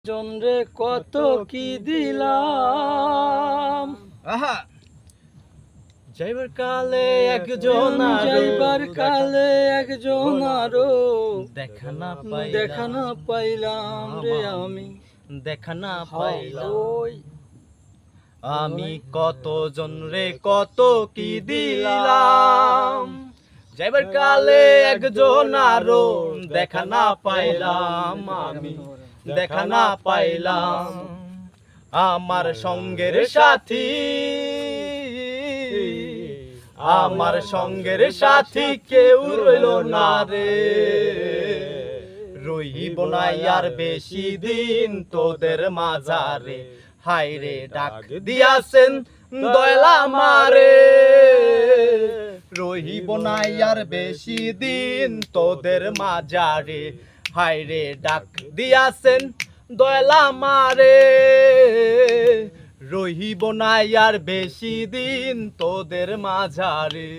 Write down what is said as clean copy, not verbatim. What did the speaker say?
জনরে কত কি দিলাম, যাইবার কালে একজন যাইবার কালে একজন আরো দেখা না পাইলাম রে আমি, দেখা না পাইলাম। ওই আমি কতজন রে কত কি দিলাম, যাইবার কালে একজন আরো দেখা না পাইলাম, আমি দেখা না পাইলাম। আমার সঙ্গের সাথী, আমার সঙ্গের সাথী কেউ রইল না রে, রইব না আর বেশি দিন তোদের মাঝারে। হায় রে ডাক দিয়াছেন দয়াল আমারে, রইব না আর বেশি দিন তোদের মাঝারে। হায় রে ডাক দিয়াছেন দয়াল আমারে, রইব না আর বেশি দিন তোদের মাঝারে।